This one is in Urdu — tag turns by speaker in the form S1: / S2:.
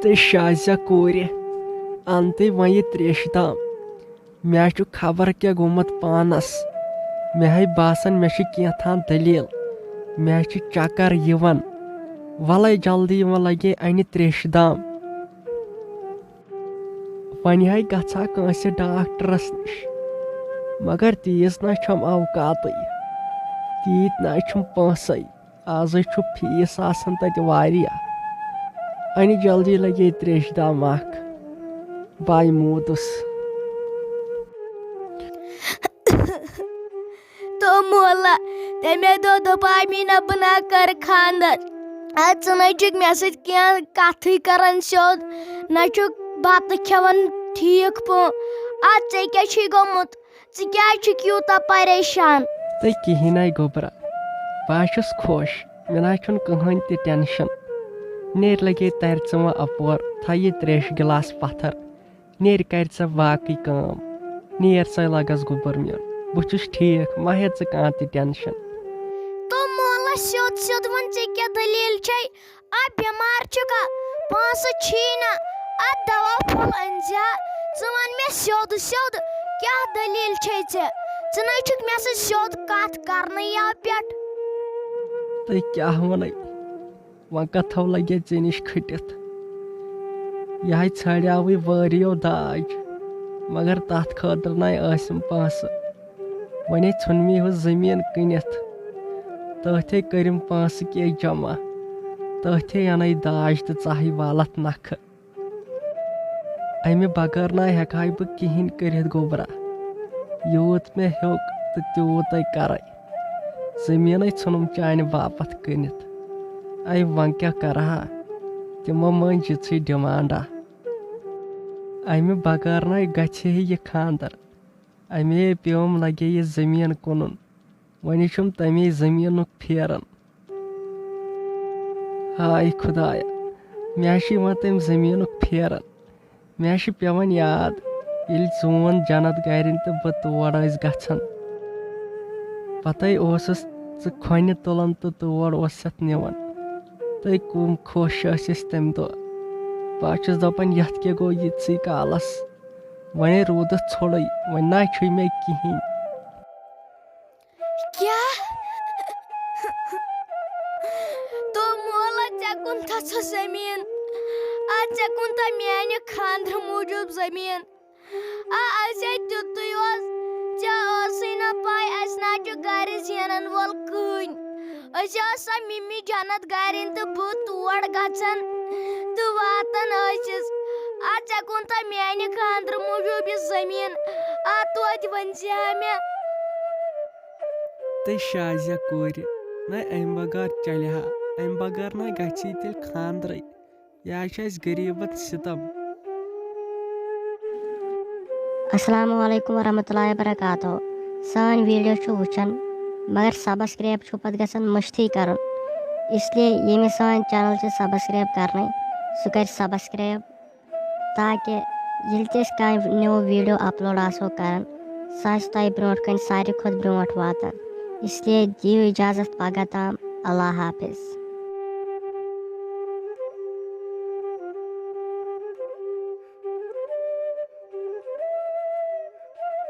S1: تے شازیا کورِ انتے وۄنۍ یہِ تریشہِ دام مےٚ چھُ خبر کیٛاہ گوٚمُت پانس مےٚ ہے باسان مےٚ چھِ کینٛژھان دٔلیٖل مےٚ چھِ چکر یِوان وَلے جلدی وۄنۍ لگے انہِ تریشہِ دام وۄنۍ ہے گژھٕ ہا کٲنٛسہِ ڈاکٹرس نِش مگر تیٖژ نہ چھم اوقاتٕے تیٖتۍ نہ چھُم پونٛسے آزے چھُ فیٖس آسان تتہِ واریاہ انہِ جلدی لگے تریشہِ دام اکھ بے موٗدُس
S2: تو مولا تمے دۄہ دوٚپاے مےٚ نہ بہٕ نہ کرٕ خاندر ادٕ ژٕ نَے چھُکھ مےٚ سۭتۍ کینٛہہ کتھٕے کران سیوٚد نہ چھُکھ بتہٕ کھٮ۪وان ٹھیٖک پٲٹھۍ ادٕ ژےٚ کیٛاہ چھُے گوٚمُت ژٕ کیٛازِ چھُکھ یوٗتاہ پریشان
S1: تہٕ کِہیٖنۍ گوٚبرا بہٕ حظ چھُس خۄش مےٚ نہ چھُنہٕ کٕہٕنۍ تہِ ٹٮ۪نشن نیرِ لگے ترِ ژٕ وۄنۍ اپور تھاو یہِ تریشہِ گِلاس پتھر نیرِ کرِ ژےٚ باقٕے کٲم نیر ژَے لگس گوٚبُر میون بہٕ چھُس ٹھیٖک مہ ہےٚ ژٕ کانٛہہ تہِ ٹٮ۪نشن
S2: تو مولا سیوٚد سیوٚد وۄنۍ ژےٚ کیٛاہ دٔلیٖل چھے بٮ۪مار چھُکھا پونٛسہٕ چھی نہ ادٕ دوا پھوٚل أنزِ ہا ژٕ وَن مےٚ سیوٚد سیوٚد کیٛاہ دٔلیٖل چھے ژےٚ نَے چھُکھ مےٚ سۭتۍ سیوٚد کتھ کرنٕے یَوٕ پٮ۪ٹھ
S1: تہٕ کیٛاہ وَنَے وۄنۍ کتھو لگے ژےٚ نِش کھٔٹِتھ یہِ ہے ژھانڈیاوٕے وٲرِیو داج مگر تتھ خٲطرٕ نَے ٲسِم پونٛسہٕ وۄنۍ ژھُن مےٚ ہُہ زٔمیٖن کٕنِتھ تٔتھۍ کٔرِم پونٛسہٕ کینٛہہ جمع تٔتھۍ اَنے داج تہٕ ژاہے والتھ نکھٕ امہِ بغٲر نَے ہٮ۪کہٕ بہٕ کِہینۍ کٔرِتھ گوٚبرا یوٗت مےٚ ہیوٚک تہٕ تیوٗتَے کرے زٔمیٖنٕے ژھُنُم چانہِ باپتھ کٕنِتھ وۄنۍ کیٛاہ کرٕہا تِمو مٲنۍ یِژھٕے ڈِمانڈا امہِ بغٲر نَے گژھِ ہے یہِ خاندر امے پیوم لگے یہِ زٔمیٖن کُنُن وۄنۍ چھُم تمے زٔمیٖنُک پھیران ہاے خۄدایا مےٚ چھُ یِوان تمہِ زٔمیٖنُک پھیران مےٚ چھُ پیوان یاد ییٚلہِ چون جنت گرِنۍ تہٕ بہٕ تور ٲسۍ گژھان پتے اوسُس ژٕ کھۄنہِ تُلان تہٕ تور اوسَتھ نِوان تُہۍ کٕم خۄش ٲسۍ أسۍ تمہِ دۄہ بہٕ چھُس دپان یتھ کیٛاہ گوٚو ییٖتسٕے کالس وۄنۍ روٗدُس ژھوٚرٕے وۄنۍ نہ چھُے مےٚ کِہینۍ
S2: کیٛاہ تو مولا ژےٚ کُنتھا سۄ زٔمیٖن ژےٚ کُنتھا میانہِ خاندرٕ موٗجوٗب زٔمیٖن اَسہِ ہے تیُتُے اوس ژےٚ ٲسٕے نہ پاے اَسہِ نہ چھُ گرِ زینن وول کٕہٕنۍ أسۍ ٲسا مِمی جنت گرِنۍ تہٕ بہٕ تور گژھان تہٕ واتان ٲسِس ژےٚ کُنتھا میانہِ خاندرٕ موٗجوٗب یہِ زٔمیٖن توتہِ ؤنزِ ہا مےٚ
S1: تہٕ شازیا کورِ نہ امہِ بغٲر چلہِ ہا امہِ بغٲر نہ گژھی تیٚلہِ خاندرٕے یہِ حظ چھُ اسہِ غریٖبن سِتم
S3: السلام علیکم ورحمۃ اللہ وبرکاتہ سٲنۍ ویٖڈیو چھُ وٕچھان مگر سبسکرایب چھُ پتہٕ گژھان مٔشتھٕے کرُن اس لیے ییٚمِس سٲنۍ چینل چھِ سبسکرایب کرنٕے سُہ کرِ سبسکرایب تاکہِ ییٚلہِ تہِ أسۍ کانٛہہ نِو ویٖڈیو اپلوڈ آسو کران سُہ آسہِ تۄہہِ برونٛٹھ کَنۍ ساروی کھۄتہٕ برونٛٹھ واتان اس لیے دِیِو اِجازت پگاہ تام اللہ حافظ